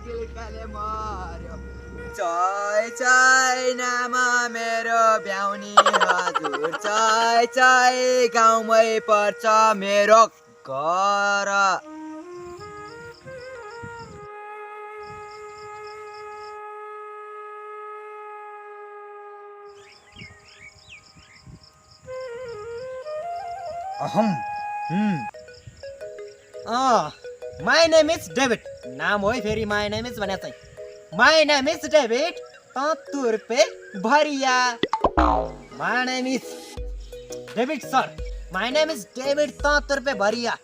गिल्काले मर्यो चै चै नाम मेरो ब्याउनी हजुर चै चै गाउँमै पर्छ मेरो घर माई नेम इज डेभिड नाम हो फेरि माई नेम इज भने चाहिँ माई नेम इज डेभिड ततुर्पे भरिया my name is David sir my name is David ततुर्पे भरिया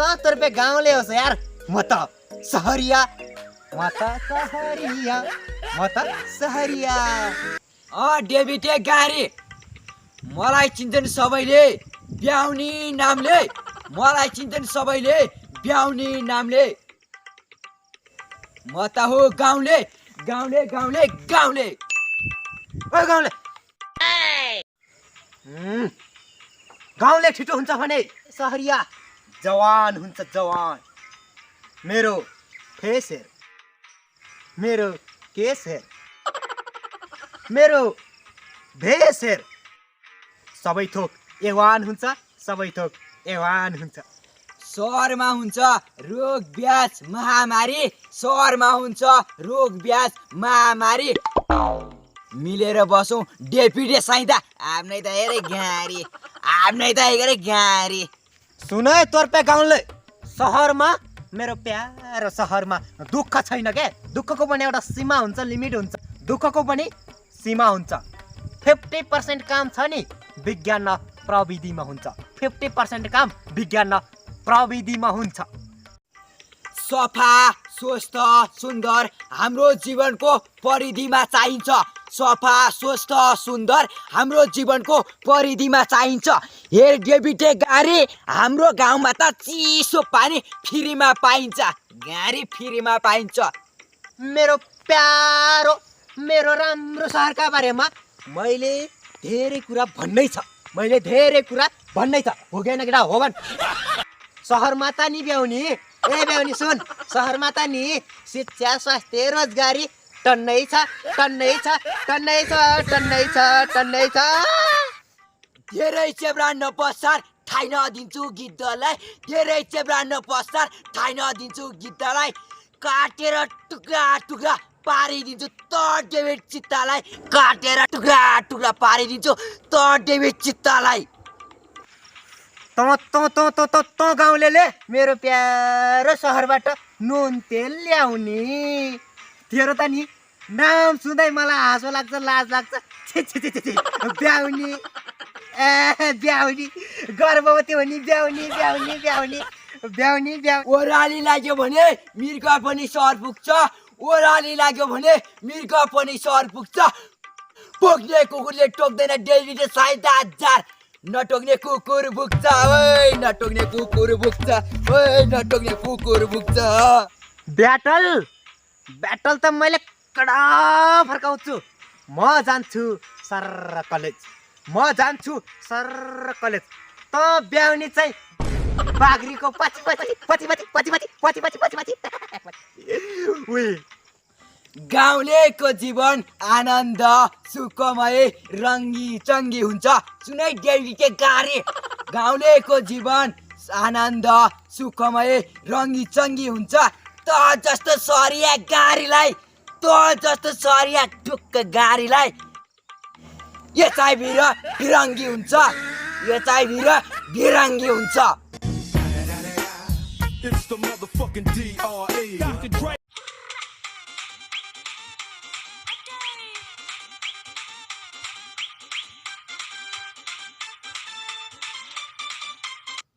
ततुर्पे गाउँले होस् यार म त सहरिया म त सहरिया डेभिड गाडी मलाई चिन्छन् सबैले ब्याउनी नामले मलाई चिन्छन् सबैले ब्याउनी नामले म त हो गाउँले गाउँले गाउँले गाउँले ओ गाउँले गाउँले छिटो हुन्छ भने सहरिया जवान हुन्छ जवान मेरो फेस हेर मेरो केस हेर मेरो भेस हेर सबै थोक एवान हुन्छ सबै थोक एवान हुन्छ सहरमा हुन्छ रोग ब्याज महामारी सहरमा हुन्छ रोग ब्याज महामारी मिलेर बसौँ डेपुटी साइदा आफ्नै त हेरे गाडी सुन है तोर्पे गाउँले सहरमा मेरो प्यारो सहरमा दुःख छैन के दुःखको पनि एउटा सीमा हुन्छ लिमिट हुन्छ दुःखको पनि सीमा हुन्छ 50% काम छ नि विज्ञान र प्रविधिमा हुन्छ 50% काम विज्ञान र प्रविधिमा हुन्छ सफा स्वस्थ सुन्दर हाम्रो जीवनको परिधिमा चाहिन्छ सफा स्वस्थ सुन्दर हाम्रो जीवनको परिधिमा चाहिन्छ हेर डेभिड गाडी हाम्रो गाउँमा त चिसो पानी फ्रीमा पाइन्छ गाडी फ्रीमा पाइन्छ मेरो प्यारो मेरो राम्रो सहरका बारेमा मैले धेरै कुरा भन्नै छ भोगेन केटा हो भन् सहरमा त नि ब्याउनी ब्याउनी सुन सहरमा त नि शिक्षा स्वास्थ्य रोजगारी टन्नै छ धेरै चेब्रा नपसार ठाइ नदिन्छु गिद्धलाई धेरै चेब्रा नपसार ठाइ नदिन्छु गिद्धलाई काटेर टुक्रा टुक्रा पारिदिन्छु त डेभिड चित्तालाई काटेर टुक्रा टुक्रा पारिदिन्छु त डेभिड चित्तालाई त गाउँले मेरो प्यारो सहरबाट नुन तेल ल्याउने तेरो त नि नाम सुन्दै मलाई हाँसो लाग्छ लाज लाग्छ छे ब्याउनी ब्याउनी गर्भवती हुने ब्याउनी ओह्राली लाग्यो भने मृग पनि सहर पुग्छ ओह्राली लाग्यो भने मृग पनि सहर पुग्छ पोक्ने कुकुरले टोक्दैन डेभिड साइदा हजार नटोक्ने कुकुर भुक्छ ओइ नटोक्ने कुकुर भुक्छ ब्याटल त मैले कडा फर्काउँछु म जान्छु सर कलेज त ब्याउनी चाहिँ बाग्रीको पछि गाउँलेको जीवन आनन्द सुखमय रङ्गी चङ्गी हुन्छ सुनै डेभिड गाडी गाउँलेको जीवन आनन्द सुखमय रङ्गी चङ्गी हुन्छ त जस्तो सरिया ढुक्क गाडीलाई एचआइभी र भिरङ्गी हुन्छ It's the motherfucking DRE.